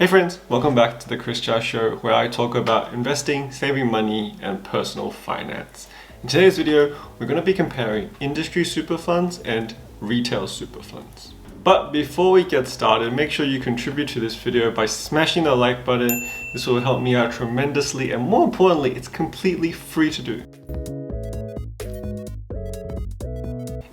Hey friends, welcome back to the Chris Chow Show, where I talk about investing, saving money, and personal finance. In today's video, we're going to be comparing industry super funds and retail super funds. But before we get started, make sure you contribute to this video by smashing the like button. This will help me out tremendously, and more importantly, it's completely free to do.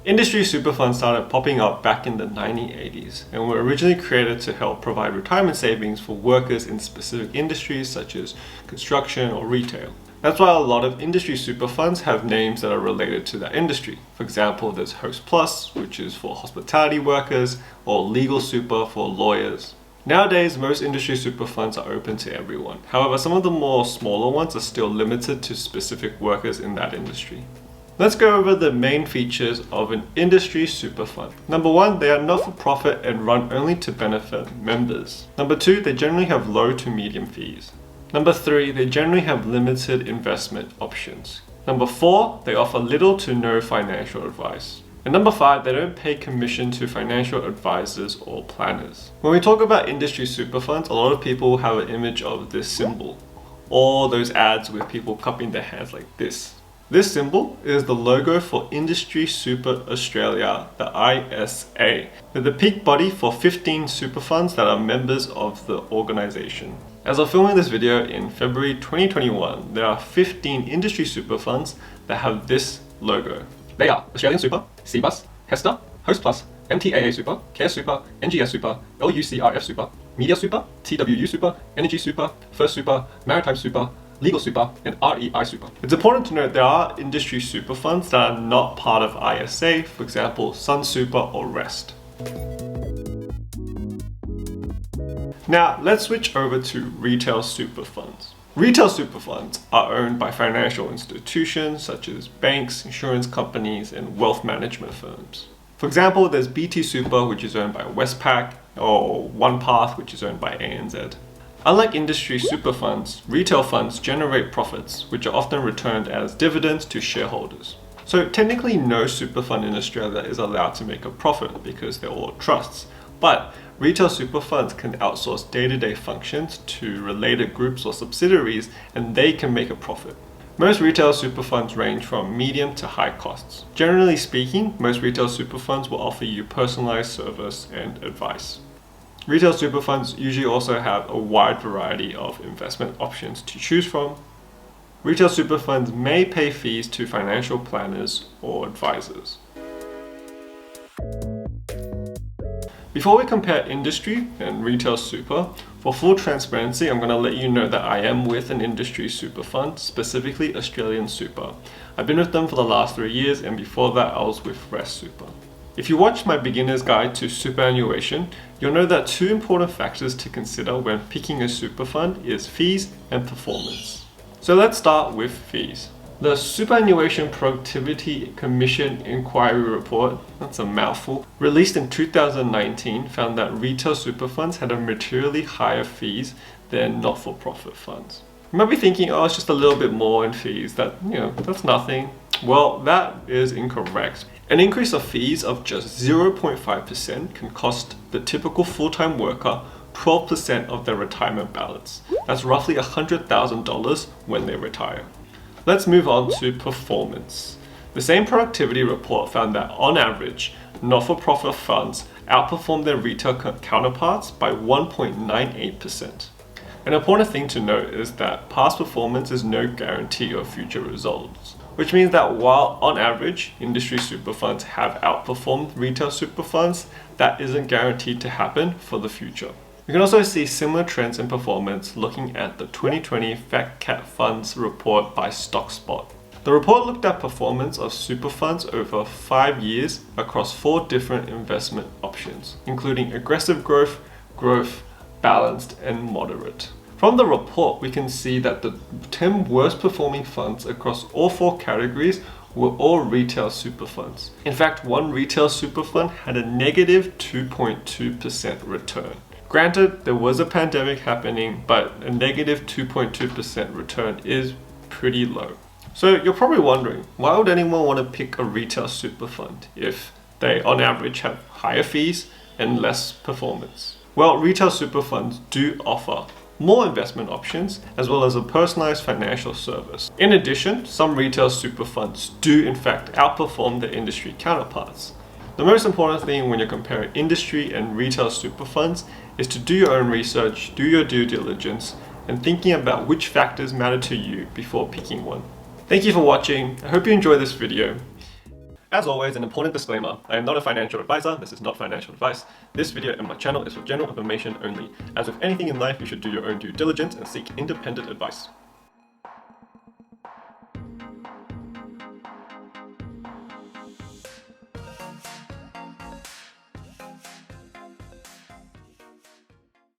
Industry super funds started popping up back in the 1980s and were originally created to help provide retirement savings for workers in specific industries such as construction or retail. That's why a lot of industry super funds have names that are related to that industry. For example, there's Host Plus, which is for hospitality workers, or Legal Super for lawyers. Nowadays, most industry super funds are open to everyone. However, some of the more smaller ones are still limited to specific workers in that industry. Let's go over the main features of an industry super fund. Number one, they are not-for-profit and run only to benefit members. Number two, they generally have low to medium fees. Number three, they generally have limited investment options. Number four, they offer little to no financial advice. And number five, they don't pay commission to financial advisors or planners. When we talk about industry super funds, a lot of people have an image of this symbol, or those ads with people cupping their hands like this. This symbol is the logo for Industry Super Australia, the ISA, with the peak body for 15 super funds that are members of the organisation. As I'm filming this video in February 2021, there are 15 industry super funds that have this logo. They are Australian Super, CBUS, Hester, Host Plus, MTAA Super, Care Super, NGS Super, LUCRF Super, Media Super, TWU Super, Energy Super, First Super, Maritime Super, Legal Super, and REI Super. It's important to note there are industry super funds that are not part of ISA, for example, Sun Super or REST. Now, let's switch over to retail super funds. Retail super funds are owned by financial institutions such as banks, insurance companies, and wealth management firms. For example, there's BT Super, which is owned by Westpac, or OnePath, which is owned by ANZ. Unlike industry super funds, retail funds generate profits, which are often returned as dividends to shareholders. So technically no super fund in Australia is allowed to make a profit because they're all trusts, but retail super funds can outsource day-to-day functions to related groups or subsidiaries, and they can make a profit. Most retail super funds range from medium to high costs. Generally speaking, most retail super funds will offer you personalized service and advice. Retail super funds usually also have a wide variety of investment options to choose from. Retail super funds may pay fees to financial planners or advisors. Before we compare industry and retail super, for full transparency, I'm going to let you know that I am with an industry super fund, specifically Australian Super. I've been with them for the last 3 years, and before that I was with REST Super. If you watch my beginner's guide to superannuation, you'll know that two important factors to consider when picking a super fund is fees and performance. So let's start with fees. The Superannuation Productivity Commission Inquiry Report, that's a mouthful, released in 2019 found that retail super funds had a materially higher fees than not-for-profit funds. You might be thinking, oh, it's just a little bit more in fees, that's nothing. Well, that is incorrect. An increase of fees of just 0.5% can cost the typical full-time worker 12% of their retirement balance. That's roughly $100,000 when they retire. Let's move on to performance. The same productivity report found that on average, not-for-profit funds outperform their retail counterparts by 1.98%. An important thing to note is that past performance is no guarantee of future results, which means that while on average, industry super funds have outperformed retail super funds, that isn't guaranteed to happen for the future. You can also see similar trends in performance looking at the 2020 Fat Cat Funds report by StockSpot. The report looked at performance of super funds over 5 years across 4 different investment options, including aggressive growth, balanced, and moderate. From the report, we can see that the 10 worst performing funds across all 4 categories were all retail super funds. In fact, one retail super fund had a negative 2.2% return. Granted, there was a pandemic happening, but a negative 2.2% return is pretty low. So you're probably wondering, why would anyone want to pick a retail super fund if they on average have higher fees and less performance? Well, retail super funds do offer more investment options as well as a personalized financial service. In addition, some retail super funds do in fact outperform their industry counterparts. The most important thing when you're comparing industry and retail super funds is to do your own research, do your due diligence, and thinking about which factors matter to you before picking one. Thank you for watching. I hope you enjoyed this video. As always, an important disclaimer, I am not a financial advisor, this is not financial advice. This video and my channel is for general information only. As with anything in life, you should do your own due diligence and seek independent advice.